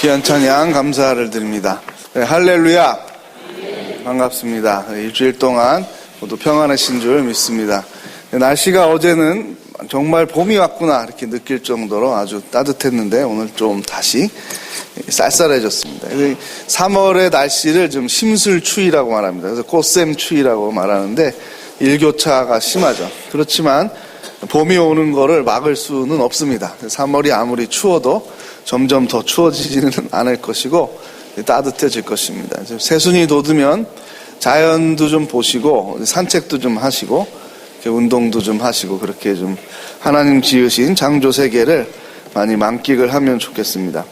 귀한 찬양 감사를 드립니다. 네, 할렐루야. 반갑습니다. 일주일 동안 모두 평안하신 줄 믿습니다. 날씨가 어제는 정말 봄이 왔구나 이렇게 느낄 정도로 아주 따뜻했는데 오늘 좀 다시 쌀쌀해졌습니다. 3월의 날씨를 좀 심술추위라고 말합니다. 그래서 꽃샘추위라고 말하는데 일교차가 심하죠. 그렇지만 봄이 오는 거를 막을 수는 없습니다. 3월이 아무리 추워도 점점 더 추워지지는 않을 것이고 따뜻해질 것입니다. 새순이 돋으면 자연도 좀 보시고 산책도 좀 하시고 운동도 좀 하시고 그렇게 좀 하나님 지으신 창조 세계를 많이 만끽을 하면 좋겠습니다.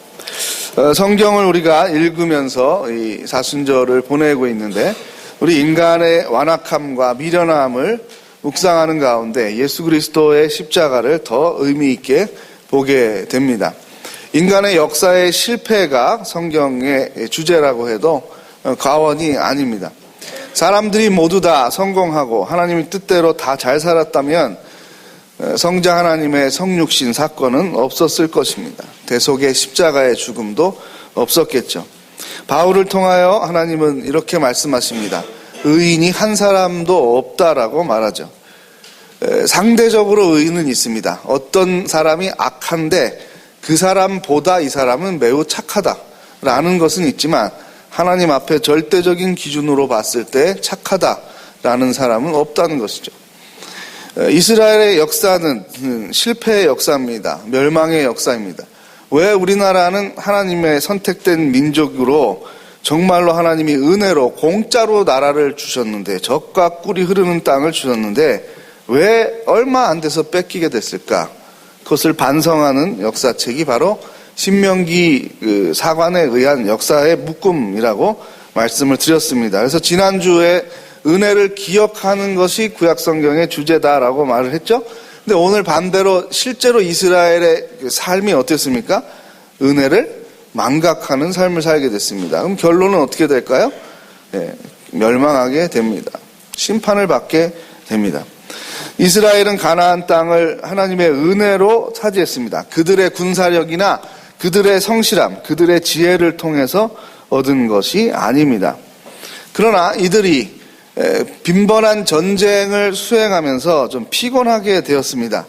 성경을 우리가 읽으면서 이 사순절을 보내고 있는데 우리 인간의 완악함과 미련함을 묵상하는 가운데 예수 그리스도의 십자가를 더 의미 있게 보게 됩니다. 인간의 역사의 실패가 성경의 주제라고 해도 과언이 아닙니다. 사람들이 모두 다 성공하고 하나님의 뜻대로 다 잘 살았다면 성자 하나님의 성육신 사건은 없었을 것입니다. 대속의 십자가의 죽음도 없었겠죠. 바울을 통하여 하나님은 이렇게 말씀하십니다. 의인이 한 사람도 없다라고 말하죠. 상대적으로 의인은 있습니다. 어떤 사람이 악한데 그 사람보다 이 사람은 매우 착하다라는 것은 있지만 하나님 앞에 절대적인 기준으로 봤을 때 착하다라는 사람은 없다는 것이죠. 이스라엘의 역사는 실패의 역사입니다. 멸망의 역사입니다. 왜 우리나라는 하나님의 선택된 민족으로 정말로 하나님이 은혜로 공짜로 나라를 주셨는데 젖과 꿀이 흐르는 땅을 주셨는데 왜 얼마 안 돼서 뺏기게 됐을까? 그것을 반성하는 역사책이 바로 신명기 사관에 의한 역사의 묶음이라고 말씀을 드렸습니다. 그래서 지난주에 은혜를 기억하는 것이 구약성경의 주제다라고 말을 했죠. 근데 오늘 반대로 실제로 이스라엘의 삶이 어땠습니까? 은혜를 망각하는 삶을 살게 됐습니다. 그럼 결론은 어떻게 될까요? 멸망하게 됩니다. 심판을 받게 됩니다. 이스라엘은 가나안 땅을 하나님의 은혜로 차지했습니다. 그들의 군사력이나 그들의 성실함, 그들의 지혜를 통해서 얻은 것이 아닙니다. 그러나 이들이 빈번한 전쟁을 수행하면서 좀 피곤하게 되었습니다.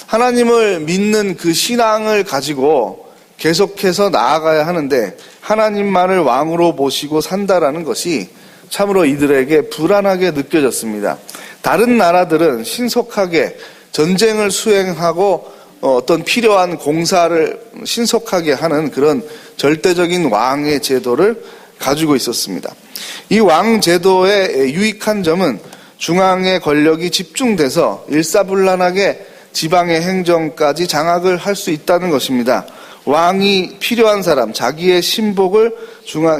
하나님을 믿는 그 신앙을 가지고 계속해서 나아가야 하는데 하나님만을 왕으로 모시고 산다라는 것이 참으로 이들에게 불안하게 느껴졌습니다. 다른 나라들은 신속하게 전쟁을 수행하고 어떤 필요한 공사를 신속하게 하는 그런 절대적인 왕의 제도를 가지고 있었습니다. 이 왕 제도의 유익한 점은 중앙의 권력이 집중돼서 일사불란하게 지방의 행정까지 장악을 할 수 있다는 것입니다. 왕이 필요한 사람, 자기의 신복을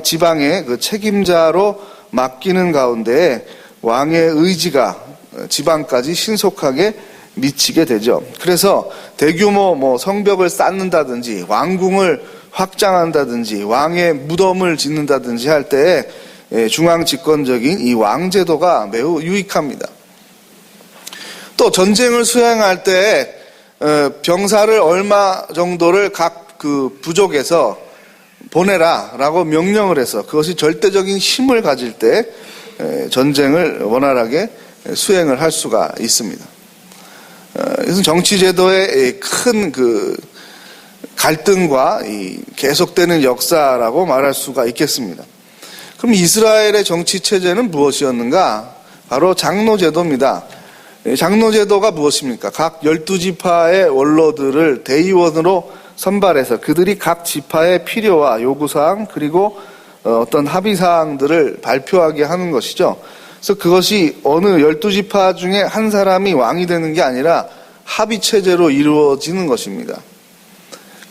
지방의 그 책임자로 맡기는 가운데 왕의 의지가 지방까지 신속하게 미치게 되죠. 그래서 대규모 성벽을 쌓는다든지 왕궁을 확장한다든지 왕의 무덤을 짓는다든지 할 때 중앙 집권적인 이 왕제도가 매우 유익합니다. 또 전쟁을 수행할 때 병사를 얼마 정도를 각 그 부족에서 보내라라고 명령을 해서 그것이 절대적인 힘을 가질 때 전쟁을 원활하게 수행을 할 수가 있습니다. 이것은 정치제도의 큰 그 갈등과 이 계속되는 역사라고 말할 수가 있겠습니다. 그럼 이스라엘의 정치체제는 무엇이었는가? 바로 장로제도입니다. 장로제도가 무엇입니까? 각 12지파의 원로들을 대의원으로 선발해서 그들이 각 지파의 필요와 요구사항 그리고 어떤 합의사항들을 발표하게 하는 것이죠. 그래서 그것이 어느 12지파 중에 한 사람이 왕이 되는 게 아니라 합의체제로 이루어지는 것입니다.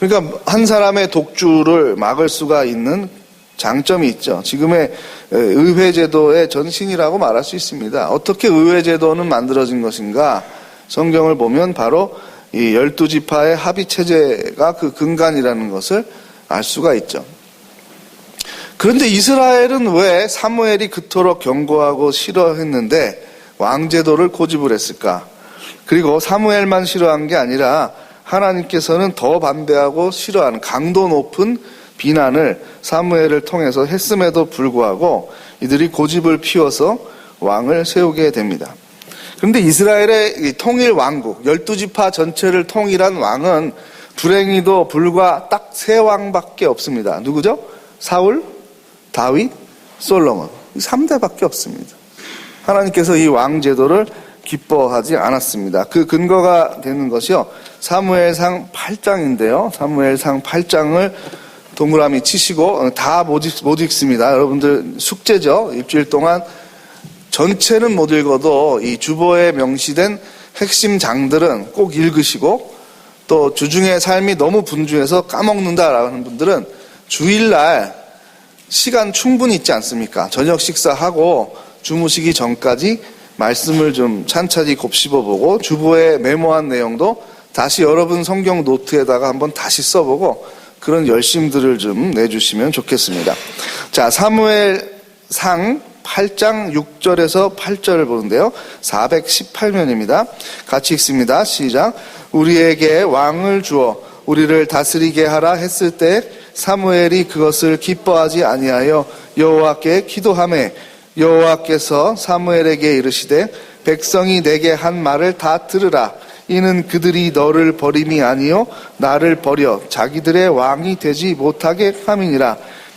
그러니까 한 사람의 독주를 막을 수가 있는 장점이 있죠. 지금의 의회제도의 전신이라고 말할 수 있습니다. 어떻게 의회제도는 만들어진 것인가? 성경을 보면 바로 이 12지파의 합의체제가 그 근간이라는 것을 알 수가 있죠. 그런데 이스라엘은 왜 사무엘이 그토록 경고하고 싫어했는데 왕제도를 고집을 했을까? 그리고 사무엘만 싫어한 게 아니라 하나님께서는 더 반대하고 싫어하는 강도 높은 비난을 사무엘을 통해서 했음에도 불구하고 이들이 고집을 피워서 왕을 세우게 됩니다. 그런데 이스라엘의 통일 왕국, 12지파 전체를 통일한 왕은 불행히도 불과 딱 3왕밖에 없습니다. 누구죠? 사울, 다윗, 솔로몬. 이 3대밖에 없습니다. 하나님께서 이 왕제도를 기뻐하지 않았습니다. 그 근거가 되는 것이요, 사무엘상 8장인데요. 사무엘상 8장을 동그라미 치시고 다 못 읽습니다. 여러분들 숙제죠. 일주일 동안 전체는 못 읽어도 이 주보에 명시된 핵심 장들은 꼭 읽으시고, 또 주중의 삶이 너무 분주해서 까먹는다라는 분들은 주일날 시간 충분히 있지 않습니까? 저녁 식사하고 주무시기 전까지 말씀을 좀 찬찬히 곱씹어보고 주보에 메모한 내용도 다시 여러분 성경 노트에다가 한번 다시 써보고 그런 열심들을 좀 내주시면 좋겠습니다. 자, 사무엘상 8장 6절에서 8절을 보는데요. 418면입니다. 같이 읽습니다. 시작. 우리에게 왕을 주어 우리를 다스리게 하라 했을 때 사무엘이 그것을 기뻐하지 아니하여 여호와께 기도하매 여호와께서 사무엘에게 이르시되 백성이 내게 한 말을 다 들으라. 이는 그들이 너를 버림이 아니요 나를 버려 자기들의 왕이 되지 못하게 함이니라.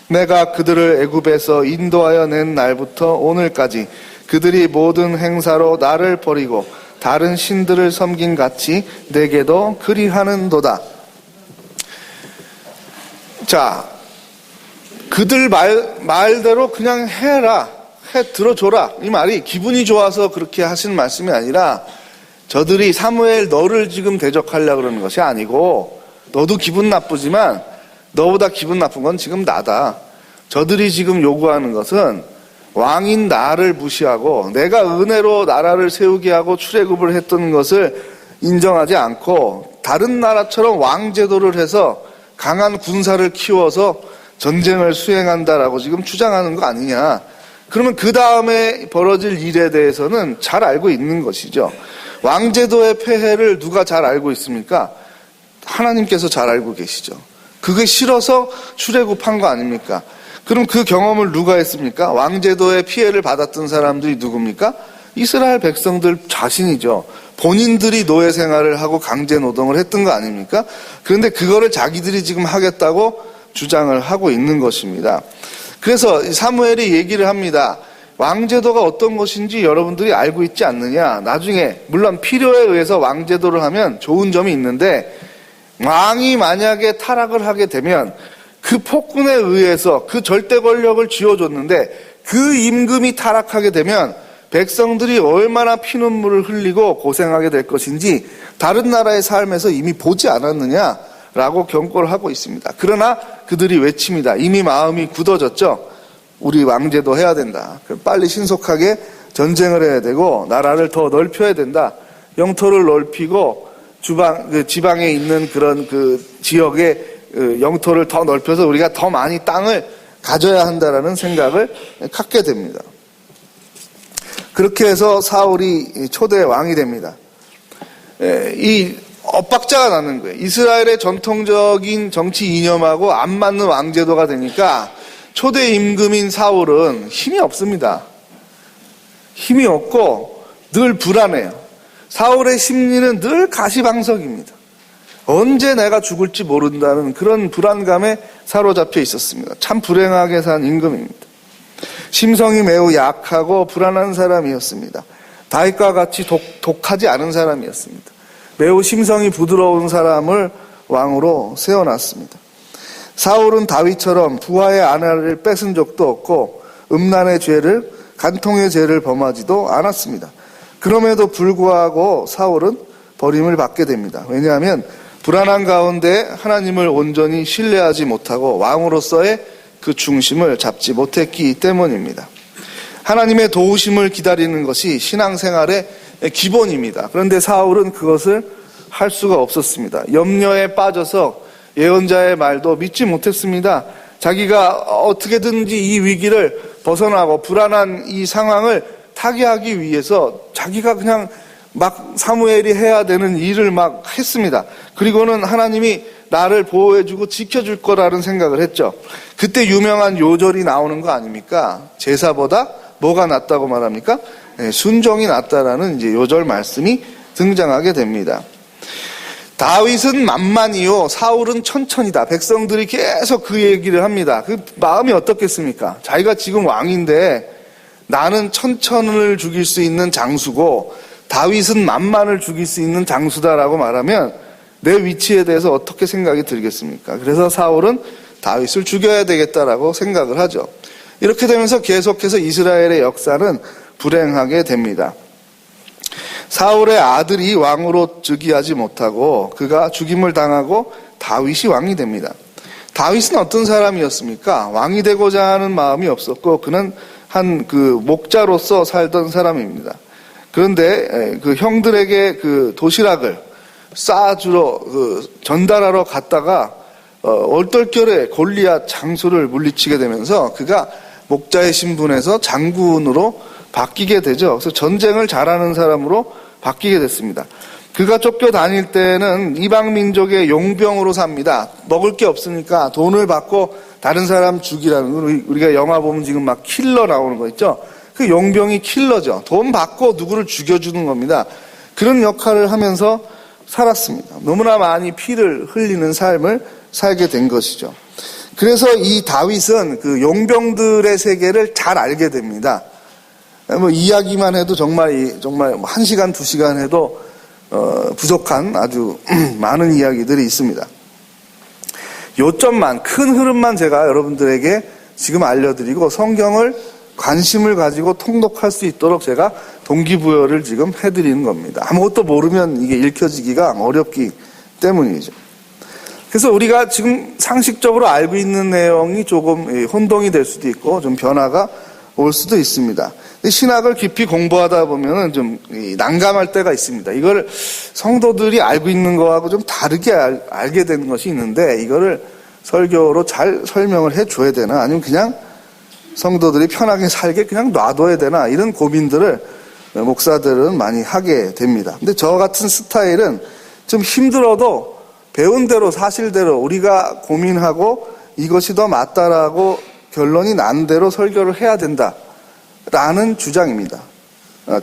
내가 그들을 애굽에서 인도하여 낸 날부터 오늘까지 그들이 모든 행사로 나를 버리고 다른 신들을 섬긴 같이 내게도 그리하는도다. 자, 그들 말대로 그냥 해라, 들어줘라. 이 말이 기분이 좋아서 그렇게 하시는 말씀이 아니라 저들이 사무엘 너를 지금 대적하려고 그러는 것이 아니고, 너도 기분 나쁘지만 너보다 기분 나쁜 건 지금 나다. 저들이 지금 요구하는 것은 왕인 나를 무시하고 내가 은혜로 나라를 세우게 하고 출애굽을 했던 것을 인정하지 않고 다른 나라처럼 왕제도를 해서 강한 군사를 키워서 전쟁을 수행한다라고 지금 주장하는 거 아니냐. 그러면 그 다음에 벌어질 일에 대해서는 잘 알고 있는 것이죠. 왕제도의 폐해를 누가 잘 알고 있습니까? 하나님께서 잘 알고 계시죠. 그게 싫어서 출애굽한 거 아닙니까? 그럼 그 경험을 누가 했습니까? 왕제도의 피해를 받았던 사람들이 누굽니까? 이스라엘 백성들 자신이죠. 본인들이 노예 생활을 하고 강제 노동을 했던 거 아닙니까? 그런데 그거를 자기들이 지금 하겠다고 주장을 하고 있는 것입니다. 그래서 사무엘이 얘기를 합니다. 왕제도가 어떤 것인지 여러분들이 알고 있지 않느냐. 나중에 물론 필요에 의해서 왕제도를 하면 좋은 점이 있는데, 왕이 만약에 타락을 하게 되면 그 폭군에 의해서 그 절대 권력을 쥐어줬는데 그 임금이 타락하게 되면 백성들이 얼마나 피눈물을 흘리고 고생하게 될 것인지 다른 나라의 삶에서 이미 보지 않았느냐라고 경고를 하고 있습니다. 그러나 그들이 외칩니다. 이미 마음이 굳어졌죠. 우리 왕제도 해야 된다. 빨리 신속하게 전쟁을 해야 되고 나라를 더 넓혀야 된다. 영토를 넓히고 지방에 있는 그런 그 지역의 영토를 더 넓혀서 우리가 더 많이 땅을 가져야 한다라는 생각을 갖게 됩니다. 그렇게 해서 사울이 초대 왕이 됩니다. 이 엇박자가 나는 거예요. 이스라엘의 전통적인 정치 이념하고 안 맞는 왕제도가 되니까 초대 임금인 사울은 힘이 없습니다. 힘이 없고 늘 불안해요. 사울의 심리는 늘 가시방석입니다. 언제 내가 죽을지 모른다는 그런 불안감에 사로잡혀 있었습니다. 참 불행하게 산 임금입니다. 심성이 매우 약하고 불안한 사람이었습니다. 다윗과 같이 독하지 않은 사람이었습니다. 매우 심성이 부드러운 사람을 왕으로 세워놨습니다. 사울은 다윗처럼 부하의 아내를 뺏은 적도 없고 음란의 죄를, 간통의 죄를 범하지도 않았습니다. 그럼에도 불구하고 사울은 버림을 받게 됩니다. 왜냐하면 불안한 가운데 하나님을 온전히 신뢰하지 못하고 왕으로서의 그 중심을 잡지 못했기 때문입니다. 하나님의 도우심을 기다리는 것이 신앙생활의 기본입니다. 그런데 사울은 그것을 할 수가 없었습니다. 염려에 빠져서 예언자의 말도 믿지 못했습니다. 자기가 어떻게든지 이 위기를 벗어나고 불안한 이 상황을 타개하기 위해서 자기가 그냥 막 사무엘이 해야 되는 일을 막 했습니다. 그리고는 하나님이 나를 보호해주고 지켜줄 거라는 생각을 했죠. 그때 유명한 요절이 나오는 거 아닙니까? 제사보다 뭐가 낫다고 말합니까? 순종이 낫다라는 이제 요절 말씀이 등장하게 됩니다. 다윗은 만만이요 사울은 천천이다. 백성들이 계속 그 얘기를 합니다. 그 마음이 어떻겠습니까? 자기가 지금 왕인데 나는 천천을 죽일 수 있는 장수고 다윗은 만만을 죽일 수 있는 장수다라고 말하면 내 위치에 대해서 어떻게 생각이 들겠습니까? 그래서 사울은 다윗을 죽여야 되겠다라고 생각을 하죠. 이렇게 되면서 계속해서 이스라엘의 역사는 불행하게 됩니다. 사울의 아들이 왕으로 즉위하지 못하고 그가 죽임을 당하고 다윗이 왕이 됩니다. 다윗은 어떤 사람이었습니까? 왕이 되고자 하는 마음이 없었고 그는 한 그 목자로서 살던 사람입니다. 그런데 그 형들에게 그 도시락을 쌓아주러 전달하러 갔다가 얼떨결에 골리앗 장수를 물리치게 되면서 그가 목자의 신분에서 장군으로 바뀌게 되죠. 그래서 전쟁을 잘하는 사람으로 바뀌게 됐습니다. 그가 쫓겨다닐 때는 이방 민족의 용병으로 삽니다. 먹을 게 없으니까 돈을 받고 다른 사람 죽이라는 거. 우리가 영화 보면 지금 막 킬러 나오는 거 있죠. 그 용병이 킬러죠. 돈 받고 누구를 죽여주는 겁니다. 그런 역할을 하면서 살았습니다. 너무나 많이 피를 흘리는 삶을 살게 된 것이죠. 그래서 이 다윗은 그 용병들의 세계를 잘 알게 됩니다. 뭐 이야기만 해도 정말 1시간, 2시간 해도 부족한 아주 많은 이야기들이 있습니다. 요점만, 큰 흐름만 제가 여러분들에게 지금 알려드리고 성경을 관심을 가지고 통독할 수 있도록 제가 동기부여를 지금 해드리는 겁니다. 아무것도 모르면 이게 읽혀지기가 어렵기 때문이죠. 그래서 우리가 지금 상식적으로 알고 있는 내용이 조금 혼동이 될 수도 있고 좀 변화가 올 수도 있습니다. 신학을 깊이 공부하다 보면 좀 난감할 때가 있습니다. 이걸 성도들이 알고 있는 거하고 좀 다르게 알게 되는 것이 있는데 이거를 설교로 잘 설명을 해줘야 되나 아니면 그냥 성도들이 편하게 살게 그냥 놔둬야 되나 이런 고민들을 목사들은 많이 하게 됩니다. 근데 저 같은 스타일은 좀 힘들어도 배운 대로 사실대로 우리가 고민하고 이것이 더 맞다라고 결론이 난 대로 설교를 해야 된다라는 주장입니다.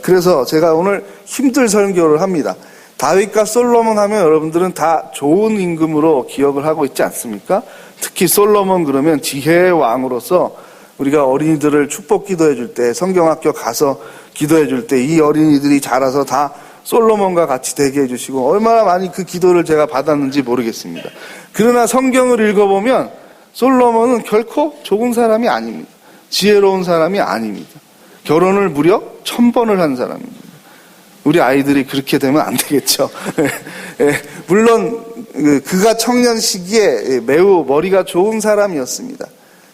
그래서 제가 오늘 힘들 설교를 합니다. 다윗과 솔로몬 하면 여러분들은 다 좋은 임금으로 기억을 하고 있지 않습니까? 특히 솔로몬 그러면 지혜의 왕으로서 우리가 어린이들을 축복 기도해 줄 때 성경학교 가서 기도해 줄 때 이 어린이들이 자라서 다 솔로몬과 같이 되게 해주시고 얼마나 많이 그 기도를 제가 받았는지 모르겠습니다. 그러나 성경을 읽어보면 솔로몬은 결코 좋은 사람이 아닙니다. 지혜로운 사람이 아닙니다. 결혼을 무려 1000번을 한 사람입니다. 우리 아이들이 그렇게 되면 안 되겠죠. 물론 그가 청년 시기에 매우 머리가 좋은 사람이었습니다.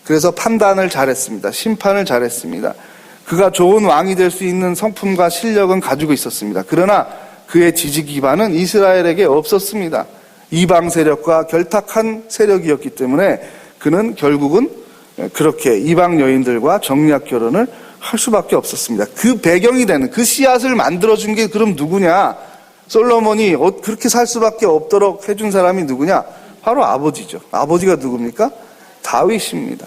그래서 판단을 잘했습니다. 심판을 잘했습니다. 그가 좋은 왕이 될 수 있는 성품과 실력은 가지고 있었습니다. 그러나 그의 지지 기반은 이스라엘에게 없었습니다. 이방 세력과 결탁한 세력이었기 때문에 그는 결국은 그렇게 이방 여인들과 정략 결혼을 할 수밖에 없었습니다. 그 배경이 되는 그 씨앗을 만들어준 게 그럼 누구냐? 솔로몬이 그렇게 살 수밖에 없도록 해준 사람이 누구냐? 바로 아버지죠. 아버지가 누굽니까? 다윗입니다.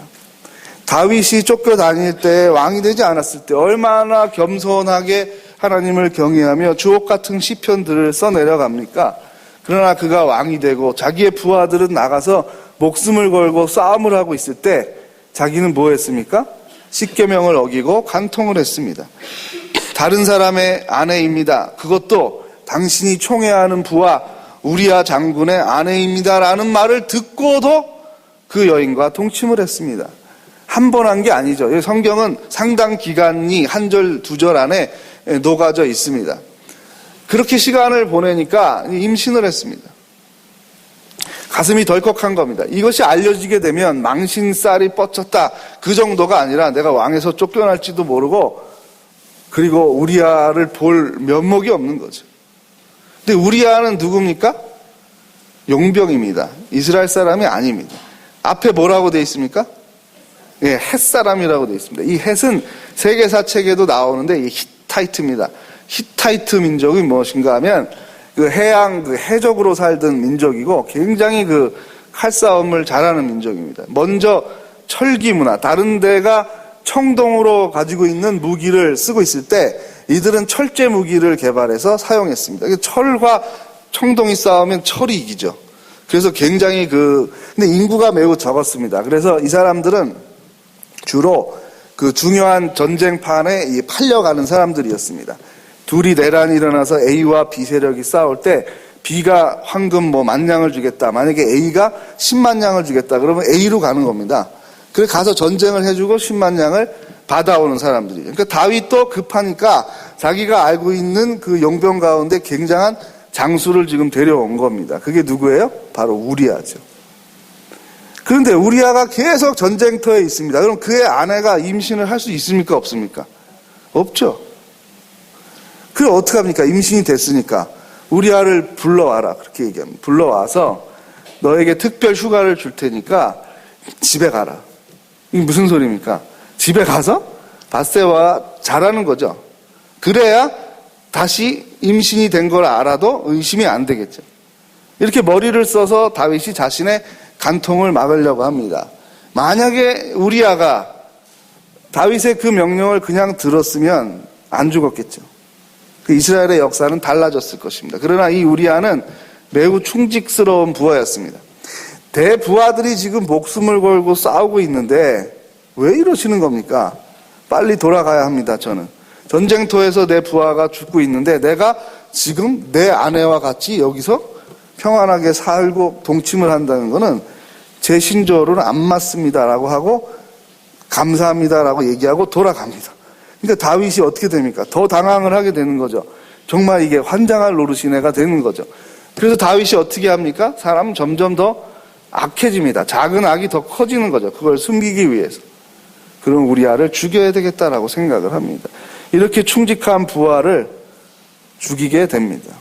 다윗이 쫓겨다닐 때 왕이 되지 않았을 때 얼마나 겸손하게 하나님을 경외하며 주옥 같은 시편들을 써내려갑니까? 그러나 그가 왕이 되고 자기의 부하들은 나가서 목숨을 걸고 싸움을 하고 있을 때 자기는 뭐 했습니까? 십계명을 어기고 간통을 했습니다. 다른 사람의 아내입니다. 그것도 당신이 총애하는 부하 우리야 장군의 아내입니다라는 말을 듣고도 그 여인과 동침을 했습니다. 한 번 한 게 아니죠. 성경은 상당 기간이 한 절, 두 절 안에 녹아져 있습니다. 그렇게 시간을 보내니까 임신을 했습니다. 가슴이 덜컥한 겁니다. 이것이 알려지게 되면 망신살이 뻗쳤다. 그 정도가 아니라 내가 왕에서 쫓겨날지도 모르고 그리고 우리아를 볼 면목이 없는 거죠. 근데 우리아는 누굽니까? 용병입니다. 이스라엘 사람이 아닙니다. 앞에 뭐라고 되어 있습니까? 예, 헷 사람이라고 되어 있습니다. 이 헷은 세계사 책에도 나오는데 이 히타이트입니다. 히타이트 민족이 무엇인가 하면 그 해양, 그 해적으로 살던 민족이고 굉장히 그 칼싸움을 잘하는 민족입니다. 먼저 철기 문화, 다른 데가 청동으로 가지고 있는 무기를 쓰고 있을 때 이들은 철제 무기를 개발해서 사용했습니다. 철과 청동이 싸우면 철이 이기죠. 그래서 굉장히 근데 인구가 매우 적었습니다. 그래서 이 사람들은 주로 그 중요한 전쟁판에 팔려가는 사람들이었습니다. 둘이 내란이 일어나서 A와 B 세력이 싸울 때 B가 황금 10,000냥을 주겠다. 만약에 A가 100,000냥을 주겠다. 그러면 A로 가는 겁니다. 그래서 가서 전쟁을 해주고 100,000냥을 받아오는 사람들이에요. 그러니까 다윗도 급하니까 자기가 알고 있는 그 용병 가운데 굉장한 장수를 지금 데려온 겁니다. 그게 누구예요? 바로 우리아죠. 그런데 우리아가 계속 전쟁터에 있습니다. 그럼 그의 아내가 임신을 할 수 있습니까? 없습니까? 없죠. 그럼 어떡합니까? 임신이 됐으니까 우리아를 불러와라. 그렇게 얘기합니다. 불러와서 너에게 특별 휴가를 줄 테니까 집에 가라. 이게 무슨 소리입니까? 집에 가서 밧세바와 자라는 거죠. 그래야 다시 임신이 된 걸 알아도 의심이 안 되겠죠. 이렇게 머리를 써서 다윗이 자신의 간통을 막으려고 합니다. 만약에 우리아가 다윗의 그 명령을 그냥 들었으면 안 죽었겠죠. 그 이스라엘의 역사는 달라졌을 것입니다. 그러나 이 우리아는 매우 충직스러운 부하였습니다. 대부하들이 지금 목숨을 걸고 싸우고 있는데 왜 이러시는 겁니까? 빨리 돌아가야 합니다. 저는 전쟁터에서 내 부하가 죽고 있는데 내가 지금 내 아내와 같이 여기서 평안하게 살고 동침을 한다는 것은 제 신조로는 안 맞습니다라고 하고 감사합니다라고 얘기하고 돌아갑니다. 그러니까 다윗이 어떻게 됩니까? 더 당황을 하게 되는 거죠. 정말 이게 환장할 노릇이네가 되는 거죠. 그래서 다윗이 어떻게 합니까? 사람은 점점 더 악해집니다. 작은 악이 더 커지는 거죠. 그걸 숨기기 위해서. 그럼 우리아를 죽여야 되겠다라고 생각을 합니다. 이렇게 충직한 부하를 죽이게 됩니다.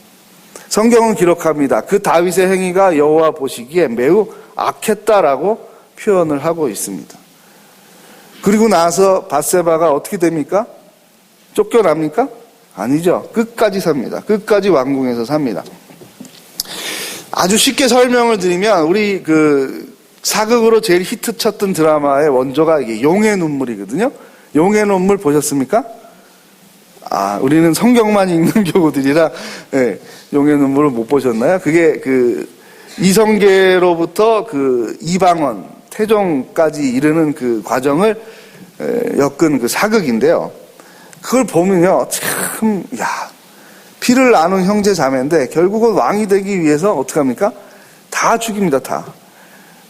성경은 기록합니다. 그 다윗의 행위가 여호와 보시기에 매우 악했다라고 표현을 하고 있습니다. 그리고 나서 밧세바가 어떻게 됩니까? 쫓겨납니까? 아니죠. 끝까지 삽니다. 끝까지 왕궁에서 삽니다. 아주 쉽게 설명을 드리면 우리 그 사극으로 제일 히트 쳤던 드라마의 원조가 이게 용의 눈물이거든요. 용의 눈물 보셨습니까? 우리는 성경만 읽는 교우들이라 용의 눈물을 못 보셨나요? 그게 그 이성계로부터 그 이방원, 태종까지 이르는 그 과정을 엮은 그 사극인데요. 그걸 보면요, 참, 피를 나눈 형제 자매인데 결국은 왕이 되기 위해서 어떡합니까? 다 죽입니다,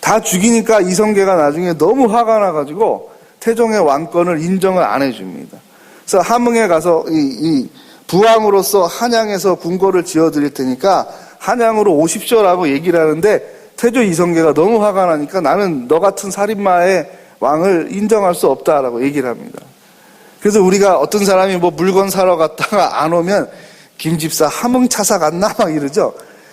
다 죽이니까 이성계가 나중에 너무 화가 나가지고 태종의 왕권을 인정을 안 해줍니다. 그래서 함흥에 가서 이 부왕으로서 한양에서 궁궐을 지어드릴 테니까 한양으로 오십시오라고 얘기를 하는데 태조 이성계가 너무 화가 나니까 나는 너 같은 살인마의 왕을 인정할 수 없다라고 얘기를 합니다. 그래서 우리가 어떤 사람이 뭐 물건 사러 갔다가 안 오면 김집사 함흥차사 갔나 막 이러죠.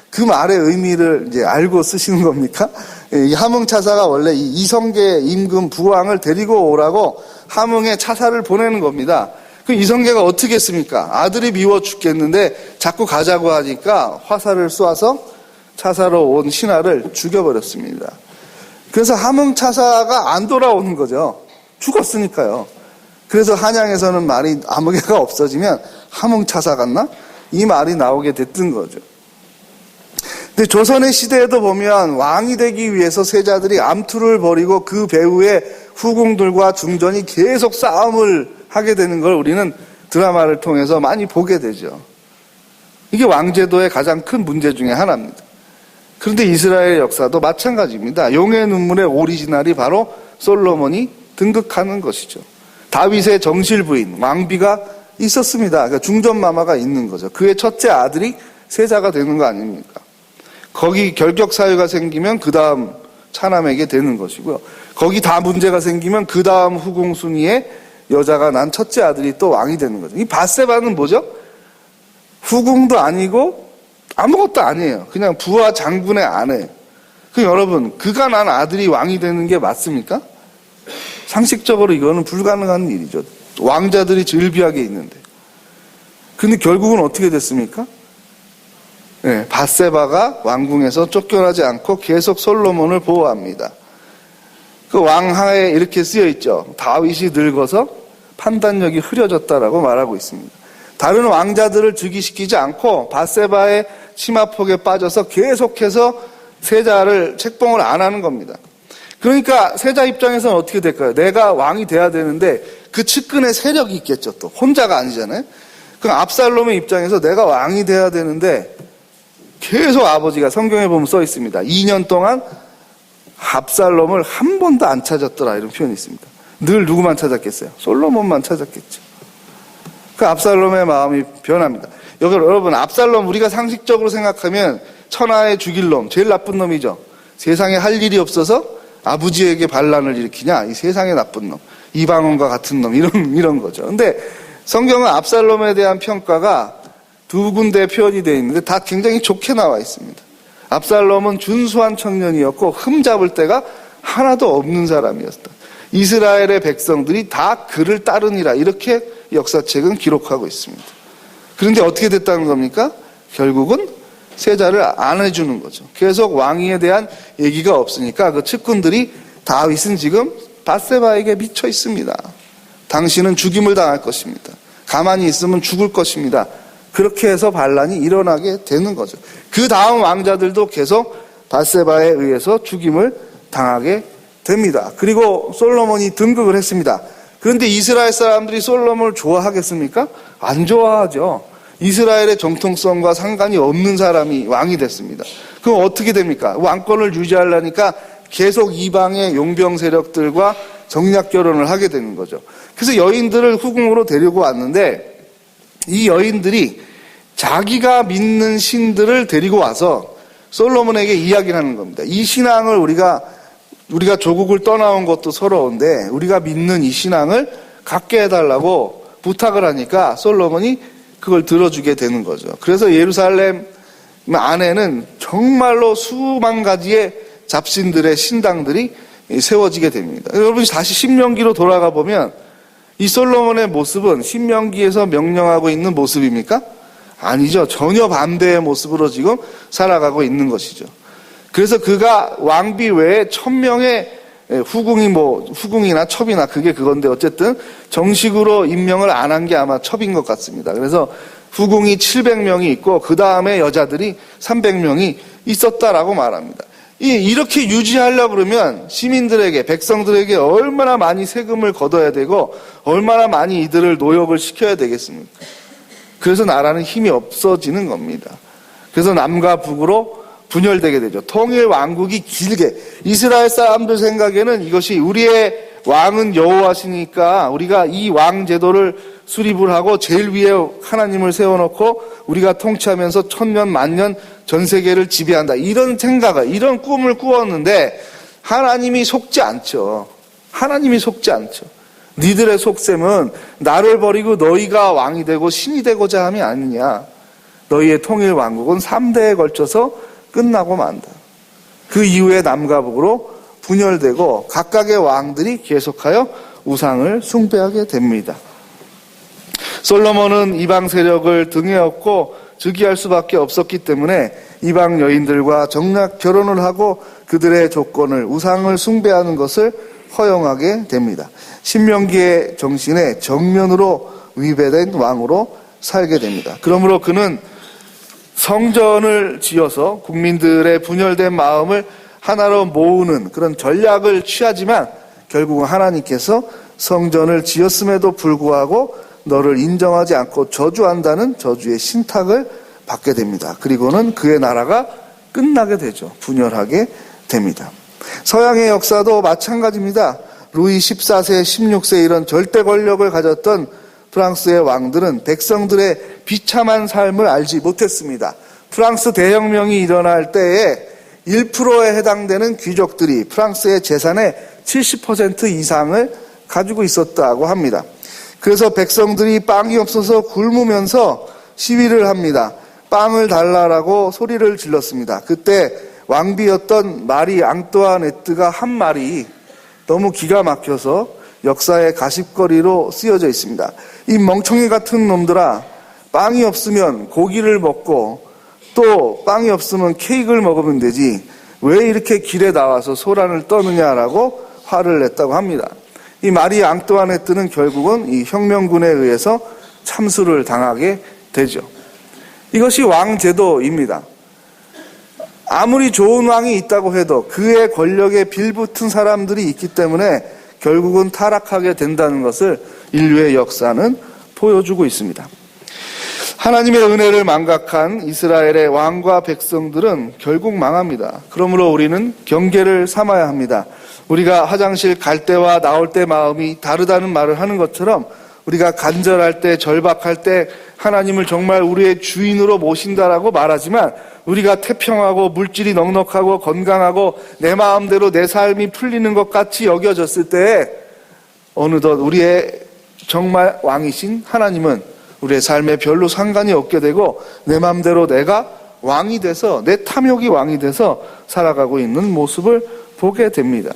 그 말의 의미를 이제 알고 쓰시는 겁니까? 이 함흥차사가 원래 이 이성계 임금 부왕을 데리고 오라고 함흥에 차사를 보내는 겁니다. 그 이성계가 어떻게 했습니까? 아들이 미워 죽겠는데 자꾸 가자고 하니까 화살을 쏘아서 차사로 온 신하를 죽여버렸습니다. 그래서 함흥차사가 안 돌아오는 거죠. 죽었으니까요. 그래서 한양에서는 말이 아무개가 없어지면 함흥차사 같나? 이 말이 나오게 됐던 거죠. 근데 조선의 시대에도 보면 왕이 되기 위해서 세자들이 암투를 벌이고 그 배후에 후궁들과 중전이 계속 싸움을 하게 되는 걸 우리는 드라마를 통해서 많이 보게 되죠. 이게 왕제도의 가장 큰 문제 중에 하나입니다. 그런데 이스라엘 역사도 마찬가지입니다. 용의 눈물의 오리지널이 바로 솔로몬이 등극하는 것이죠. 다윗의 정실 부인 왕비가 있었습니다. 그러니까 중전마마가 있는 거죠. 그의 첫째 아들이 세자가 되는 거 아닙니까? 거기 결격 사유가 생기면 그 다음 차남에게 되는 것이고요. 거기 다 문제가 생기면 그 다음 후궁 순위에 여자가 난 첫째 아들이 또 왕이 되는 거죠. 이 밧세바는 뭐죠? 후궁도 아니고 아무것도 아니에요. 그냥 부하 장군의 아내. 여러분, 그가 난 아들이 왕이 되는 게 맞습니까? 상식적으로 이거는 불가능한 일이죠. 왕자들이 즐비하게 있는데. 근데 결국은 어떻게 됐습니까? 밧세바가 왕궁에서 쫓겨나지 않고 계속 솔로몬을 보호합니다. 그 왕하에 이렇게 쓰여 있죠. 다윗이 늙어서 판단력이 흐려졌다라고 말하고 있습니다. 다른 왕자들을 즉위시키지 않고 밧세바의 치마폭에 빠져서 계속해서 세자를 책봉을 안 하는 겁니다. 그러니까 세자 입장에서는 어떻게 될까요? 내가 왕이 돼야 되는데 그 측근에 세력이 있겠죠. 또 혼자가 아니잖아요. 그럼 압살롬의 입장에서 내가 왕이 돼야 되는데 계속 아버지가 성경에 보면 써 있습니다. 2년 동안 압살롬을 한 번도 안 찾았더라 이런 표현이 있습니다. 늘 누구만 찾았겠어요? 솔로몬만 찾았겠죠. 그 압살롬의 마음이 변합니다. 여러분 압살롬 우리가 상식적으로 생각하면 천하의 죽일 놈, 제일 나쁜 놈이죠. 세상에 할 일이 없어서 아버지에게 반란을 일으키냐, 이 세상에 나쁜 놈, 이방원과 같은 놈, 이런 거죠. 근데 성경은 압살롬에 대한 평가가 두 군데 표현이 되어 있는데 다 굉장히 좋게 나와 있습니다. 압살롬은 준수한 청년이었고 흠잡을 데가 하나도 없는 사람이었다. 이스라엘의 백성들이 다 그를 따르니라 이렇게 역사책은 기록하고 있습니다. 그런데 어떻게 됐다는 겁니까? 결국은 세자를 안 해주는 거죠. 계속 왕위에 대한 얘기가 없으니까 그 측근들이 다윗은 지금 밧세바에게 미쳐 있습니다. 당신은 죽임을 당할 것입니다. 가만히 있으면 죽을 것입니다. 그렇게 해서 반란이 일어나게 되는 거죠. 그 다음 왕자들도 계속 밧세바에 의해서 죽임을 당하게 됩니다. 그리고 솔로몬이 등극을 했습니다. 그런데 이스라엘 사람들이 솔로몬을 좋아하겠습니까? 안 좋아하죠. 이스라엘의 정통성과 상관이 없는 사람이 왕이 됐습니다. 그럼 어떻게 됩니까? 왕권을 유지하려니까 계속 이방의 용병 세력들과 정략 결혼을 하게 되는 거죠. 그래서 여인들을 후궁으로 데리고 왔는데 이 여인들이 자기가 믿는 신들을 데리고 와서 솔로몬에게 이야기를 하는 겁니다. 이 신앙을 우리가 조국을 떠나온 것도 서러운데 우리가 믿는 이 신앙을 갖게 해달라고 부탁을 하니까 솔로몬이 그걸 들어주게 되는 거죠. 그래서 예루살렘 안에는 정말로 수만 가지의 잡신들의 신당들이 세워지게 됩니다. 여러분이 다시 신명기로 돌아가 보면 이 솔로몬의 모습은 신명기에서 명령하고 있는 모습입니까? 아니죠. 전혀 반대의 모습으로 지금 살아가고 있는 것이죠. 그래서 그가 왕비 외에 1000명의 후궁이나 첩이나 그게 그건데 어쨌든 정식으로 임명을 안 한 게 아마 첩인 것 같습니다. 그래서 후궁이 700명이 있고 그 다음에 여자들이 300명이 있었다라고 말합니다. 이렇게 유지하려고 그러면 시민들에게, 백성들에게 얼마나 많이 세금을 걷어야 되고 얼마나 많이 이들을 노역을 시켜야 되겠습니까? 그래서 나라는 힘이 없어지는 겁니다. 그래서 남과 북으로 분열되게 되죠. 통일 왕국이 길게, 이스라엘 사람들 생각에는 이것이 우리의 왕은 여호와시니까 우리가 이 왕 제도를 수립을 하고 제일 위에 하나님을 세워놓고 우리가 통치하면서 천년 만년 전 세계를 지배한다, 이런 생각을, 이런 꿈을 꾸었는데 하나님이 속지 않죠. 하나님이 속지 않죠. 니들의 속셈은 나를 버리고 너희가 왕이 되고 신이 되고자 함이 아니냐. 너희의 통일 왕국은 3대에 걸쳐서 끝나고 만다. 그 이후에 남과 북으로 분열되고 각각의 왕들이 계속하여 우상을 숭배하게 됩니다. 솔로몬은 이방 세력을 등에 업고 즉위할 수밖에 없었기 때문에 이방 여인들과 정략 결혼을 하고 그들의 조건을, 우상을 숭배하는 것을 허용하게 됩니다. 신명기의 정신에 정면으로 위배된 왕으로 살게 됩니다. 그러므로 그는 성전을 지어서 국민들의 분열된 마음을 하나로 모으는 그런 전략을 취하지만 결국은 하나님께서 성전을 지었음에도 불구하고 너를 인정하지 않고 저주한다는 저주의 신탁을 받게 됩니다. 그리고는 그의 나라가 끝나게 되죠. 분열하게 됩니다. 서양의 역사도 마찬가지입니다. 루이 14세, 16세 이런 절대 권력을 가졌던 프랑스의 왕들은 백성들의 비참한 삶을 알지 못했습니다. 프랑스 대혁명이 일어날 때에 1%에 해당되는 귀족들이 프랑스의 재산의 70% 이상을 가지고 있었다고 합니다. 그래서 백성들이 빵이 없어서 굶으면서 시위를 합니다. 빵을 달라라고 소리를 질렀습니다. 그때 왕비였던 마리 앙뚜아네트가 한 말이 너무 기가 막혀서 역사의 가십거리로 쓰여져 있습니다. 이 멍청이 같은 놈들아, 빵이 없으면 고기를 먹고 또 빵이 없으면 케이크를 먹으면 되지 왜 이렇게 길에 나와서 소란을 떠느냐라고 화를 냈다고 합니다. 이 마리 앙뚜아네트는 결국은 이 혁명군에 의해서 참수를 당하게 되죠. 이것이 왕제도입니다. 아무리 좋은 왕이 있다고 해도 그의 권력에 빌붙은 사람들이 있기 때문에 결국은 타락하게 된다는 것을 인류의 역사는 보여주고 있습니다. 하나님의 은혜를 망각한 이스라엘의 왕과 백성들은 결국 망합니다. 그러므로 우리는 경계를 삼아야 합니다. 우리가 화장실 갈 때와 나올 때 마음이 다르다는 말을 하는 것처럼 우리가 간절할 때, 절박할 때 하나님을 정말 우리의 주인으로 모신다라고 말하지만 우리가 태평하고 물질이 넉넉하고 건강하고 내 마음대로 내 삶이 풀리는 것 같이 여겨졌을 때 어느덧 우리의 정말 왕이신 하나님은 우리의 삶에 별로 상관이 없게 되고 내 마음대로 내가 왕이 돼서 내 탐욕이 왕이 돼서 살아가고 있는 모습을 보게 됩니다.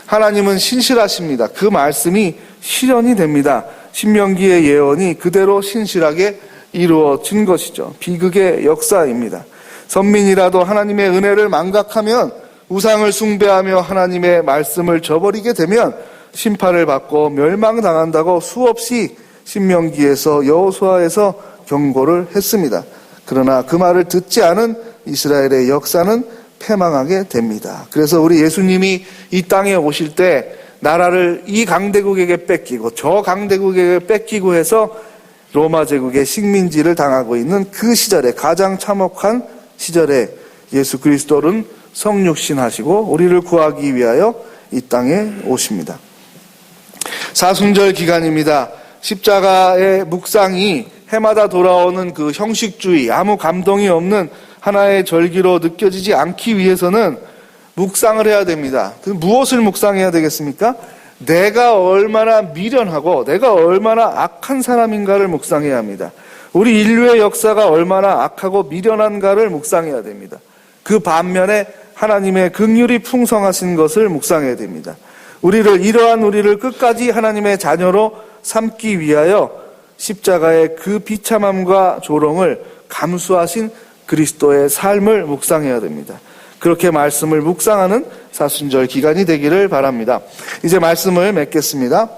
하나님은 신실하십니다. 그 말씀이 실현이 됩니다. 신명기의 예언이 그대로 신실하게 이루어진 것이죠. 비극의 역사입니다. 선민이라도 하나님의 은혜를 망각하면 우상을 숭배하며 하나님의 말씀을 저버리게 되면 심판을 받고 멸망당한다고 수없이 신명기에서 여호수아에서 경고를 했습니다. 그러나 그 말을 듣지 않은 이스라엘의 역사는 패망하게 됩니다. 그래서 우리 예수님이 이 땅에 오실 때 나라를 이 강대국에게 뺏기고 저 강대국에게 뺏기고 해서 로마 제국의 식민지를 당하고 있는 그 시절에 가장 참혹한 시절에 예수 그리스도는 성육신하시고 우리를 구하기 위하여 이 땅에 오십니다. 사순절 기간입니다. 십자가의 묵상이 해마다 돌아오는 그 형식주의, 아무 감동이 없는 하나의 절기로 느껴지지 않기 위해서는 묵상을 해야 됩니다. 무엇을 묵상해야 되겠습니까? 내가 얼마나 미련하고 내가 얼마나 악한 사람인가를 묵상해야 합니다. 우리 인류의 역사가 얼마나 악하고 미련한가를 묵상해야 됩니다. 그 반면에 하나님의 긍휼이 풍성하신 것을 묵상해야 됩니다. 이러한 우리를 끝까지 하나님의 자녀로 삼기 위하여 십자가의 그 비참함과 조롱을 감수하신 그리스도의 삶을 묵상해야 됩니다. 그렇게 말씀을 묵상하는 사순절 기간이 되기를 바랍니다. 이제 말씀을 맺겠습니다.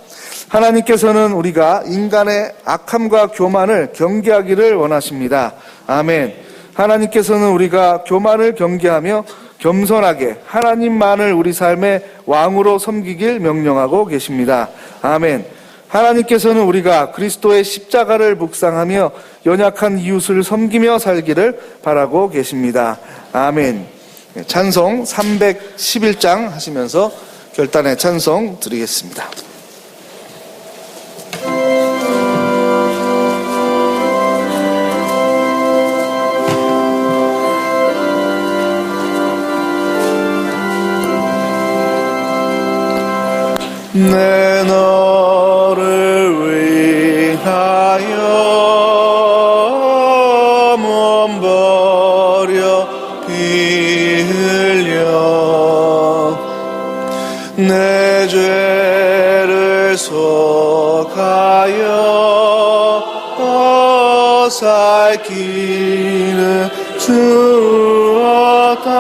하나님께서는 우리가 인간의 악함과 교만을 경계하기를 원하십니다. 아멘. 하나님께서는 우리가 교만을 경계하며 겸손하게 하나님만을 우리 삶의 왕으로 섬기길 명령하고 계십니다. 아멘. 하나님께서는 우리가 그리스도의 십자가를 묵상하며 연약한 이웃을 섬기며 살기를 바라고 계십니다. 아멘. 찬송 311장 하시면서 결단의 찬송 드리겠습니다. 내 너를 위하여 몸 버려 피 흘려 내 죄를 속하여 살기를 주었다.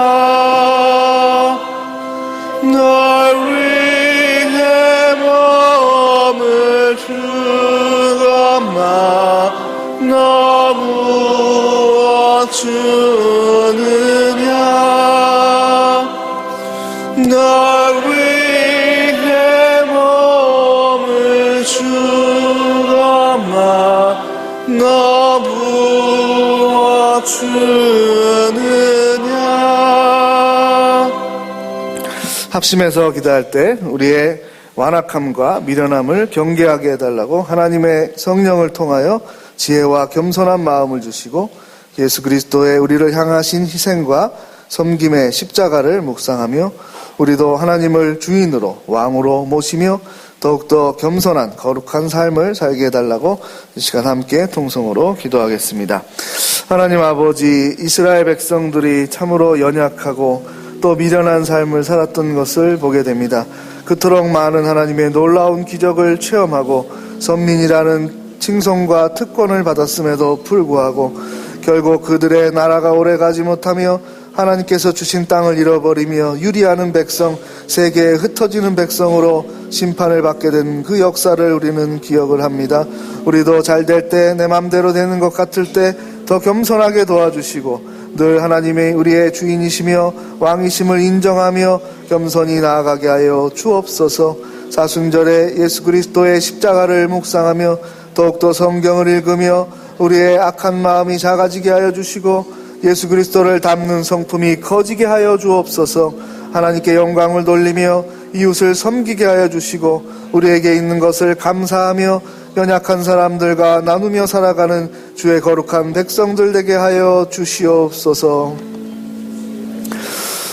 널 위해 몸을 주었나 너 무엇 주느냐 널 위해 몸을 주었나 너 무엇 주느냐. 합심해서 기도할 때 우리의 완악함과 미련함을 경계하게 해달라고 하나님의 성령을 통하여 지혜와 겸손한 마음을 주시고 예수 그리스도의 우리를 향하신 희생과 섬김의 십자가를 묵상하며 우리도 하나님을 주인으로 왕으로 모시며 더욱더 겸손한 거룩한 삶을 살게 해달라고 이 시간 함께 통성으로 기도하겠습니다. 하나님 아버지, 이스라엘 백성들이 참으로 연약하고 또 미련한 삶을 살았던 것을 보게 됩니다. 그토록 많은 하나님의 놀라운 기적을 체험하고 선민이라는 칭송과 특권을 받았음에도 불구하고 결국 그들의 나라가 오래가지 못하며 하나님께서 주신 땅을 잃어버리며 유리하는 백성, 세계에 흩어지는 백성으로 심판을 받게 된 그 역사를 우리는 기억을 합니다. 우리도 잘 될 때, 내 맘대로 되는 것 같을 때 더 겸손하게 도와주시고 늘 하나님의 우리의 주인이시며 왕이심을 인정하며 겸손히 나아가게 하여 주옵소서. 사순절에 예수 그리스도의 십자가를 묵상하며 더욱더 성경을 읽으며 우리의 악한 마음이 작아지게 하여 주시고 예수 그리스도를 닮는 성품이 커지게 하여 주옵소서. 하나님께 영광을 돌리며 이웃을 섬기게 하여 주시고 우리에게 있는 것을 감사하며 연약한 사람들과 나누며 살아가는 주의 거룩한 백성들 되게 하여 주시옵소서.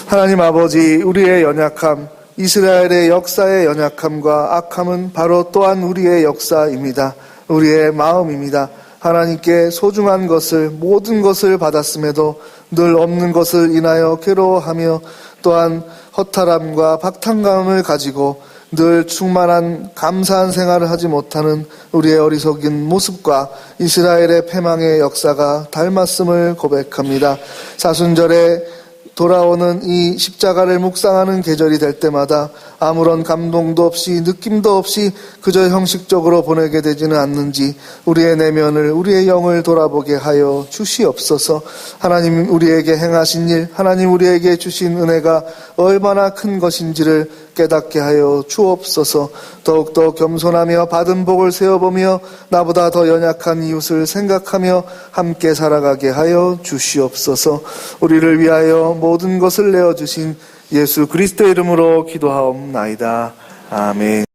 하나님 아버지, 우리의 연약함, 이스라엘의 역사의 연약함과 악함은 바로 또한 우리의 역사입니다. 우리의 마음입니다. 하나님께 소중한 것을, 모든 것을 받았음에도 늘 없는 것을 인하여 괴로워하며 또한 허탈함과 박탈감을 가지고 늘 충만한 감사한 생활을 하지 못하는 우리의 어리석은 모습과 이스라엘의 패망의 역사가 닮았음을 고백합니다. 사순절에 돌아오는 이 십자가를 묵상하는 계절이 될 때마다 아무런 감동도 없이 느낌도 없이 그저 형식적으로 보내게 되지는 않는지 우리의 내면을, 우리의 영을 돌아보게 하여 주시옵소서. 하나님 우리에게 행하신 일, 하나님 우리에게 주신 은혜가 얼마나 큰 것인지를 깨닫게 하여 주옵소서. 더욱더 겸손하며 받은 복을 세어보며 나보다 더 연약한 이웃을 생각하며 함께 살아가게 하여 주시옵소서. 우리를 위하여 모든 것을 내어주신 예수 그리스도의 이름으로 기도하옵나이다. 아멘.